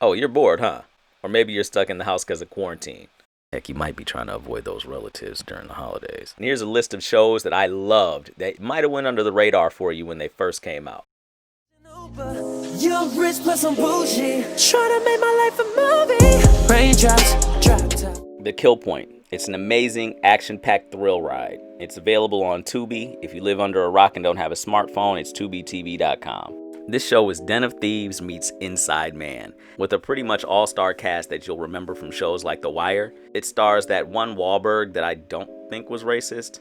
Oh, you're bored, huh? Or maybe you're stuck in the house because of quarantine. Heck, you might be trying to avoid those relatives during the holidays. And here's a list of shows that I loved that might have went under the radar for you when they first came out. Young rich plus I'm bougie, trying to make my life a movie. Raindrops, drop top. The Kill Point. It's an amazing action-packed thrill ride. It's available on Tubi. If you live under a rock and don't have a smartphone, it's tubitv.com. This show is Den of Thieves meets Inside Man, with a pretty much all-star cast that you'll remember from shows like The Wire. It stars that one Wahlberg that I don't think was racist,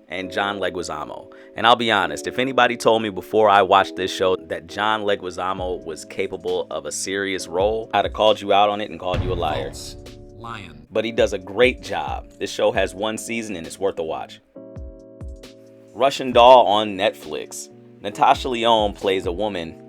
and John Leguizamo. And I'll be honest, if anybody told me before I watched this show that John Leguizamo was capable of a serious role, I'd have called you out on it and called you a liar. False. Lion. But he does a great job. This show has one season and it's worth a watch. Russian Doll on Netflix. Natasha Lyonne plays a woman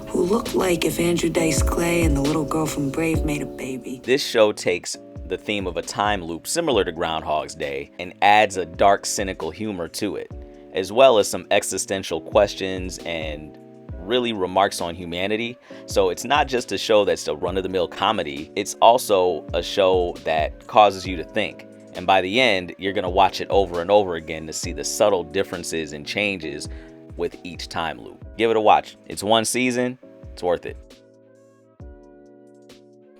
who looked like if Andrew Dice Clay and the little girl from Brave made a baby. This show takes the theme of a time loop similar to Groundhog's Day and adds a dark, cynical humor to it, as well as some existential questions and really remarks on humanity. So it's not just a show that's a run-of-the-mill comedy, it's also a show that causes you to think. And by the end, you're going to watch it over and over again to see the subtle differences and changes with each time loop. Give it a watch. It's one season. It's worth it.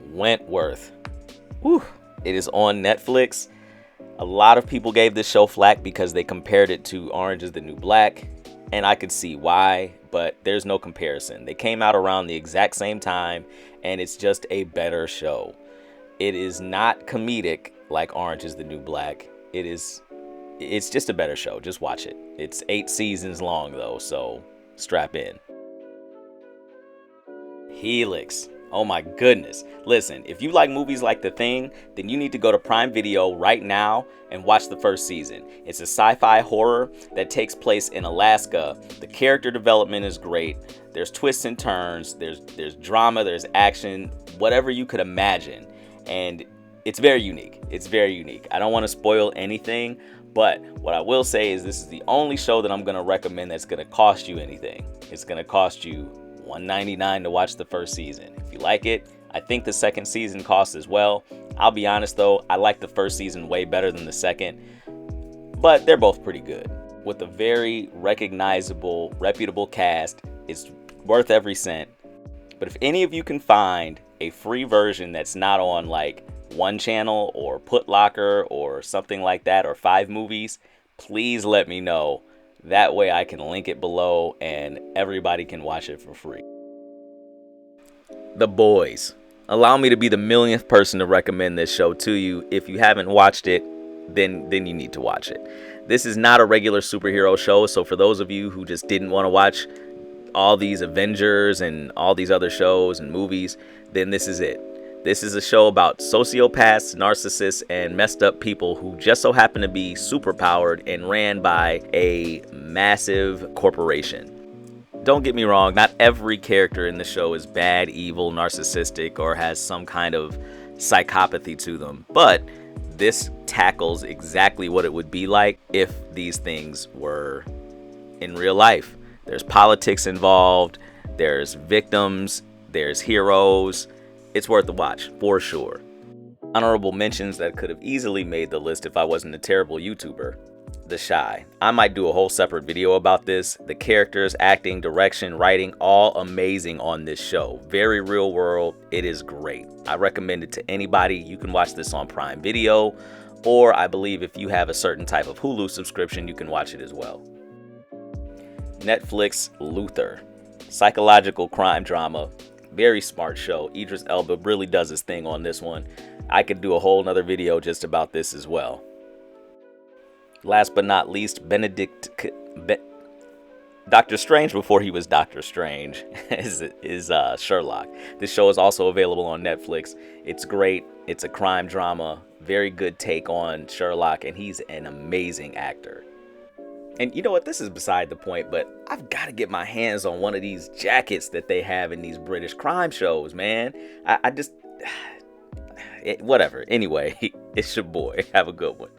Wentworth. Whew. It is on Netflix. A lot of people gave this show flack because they compared it to Orange is the New Black, and I could see why, but there's no comparison. They came out around the exact same time, and it's just a better show. It is not comedic like Orange is the New Black. It's just a better show. Just watch it. It's 8 seasons long though, so strap in. Helix. Oh my goodness. Listen, if you like movies like The Thing, then you need to go to Prime Video right now and watch the first season. It's a sci-fi horror that takes place in Alaska. The character development is great. There's twists and turns. There's drama. There's action. Whatever you could imagine. And it's very unique. It's very unique. I don't want to spoil anything, but what I will say is this is the only show that I'm going to recommend that's going to cost you anything. It's going to cost you $1.99 to watch the first season. If you like it, I think the second season costs as well. I'll be honest though, I like the first season way better than the second, but they're both pretty good. With a very recognizable, reputable cast, it's worth every cent. But if any of you can find a free version that's not on like One Channel or Put Locker or something like that, or 5 movies, please let me know. That way I can link it below and everybody can watch it for free. The Boys. Allow me to be the millionth person to recommend this show to you. If you haven't watched it, then you need to watch it. This is not a regular superhero show, so for those of you who just didn't want to watch all these Avengers and all these other shows and movies, then this is it. This is a show about sociopaths, narcissists, and messed up people who just so happen to be superpowered and ran by a massive corporation. Don't get me wrong, not every character in the show is bad, evil, narcissistic, or has some kind of psychopathy to them, but this tackles exactly what it would be like if these things were in real life. There's politics involved, there's victims, there's heroes. It's worth the watch, for sure. Honorable mentions that could have easily made the list if I wasn't a terrible YouTuber. The Shy. I might do a whole separate video about this. The characters, acting, direction, writing, all amazing on this show. Very real world. It is great. I recommend it to anybody. You can watch this on Prime Video, or I believe if you have a certain type of Hulu subscription, you can watch it as well. Netflix Luther. Psychological crime drama. Very smart show. Idris Elba really does his thing on this one. I could do a whole nother video just about this as well. Last but not least, Doctor Strange before he was Doctor Strange is Sherlock. This show is also available on Netflix. It's great. It's a crime drama. Very good take on Sherlock, and he's an amazing actor. And you know what? This is beside the point, but I've got to get my hands on one of these jackets that they have in these British crime shows, man. Whatever. Anyway, it's your boy. Have a good one.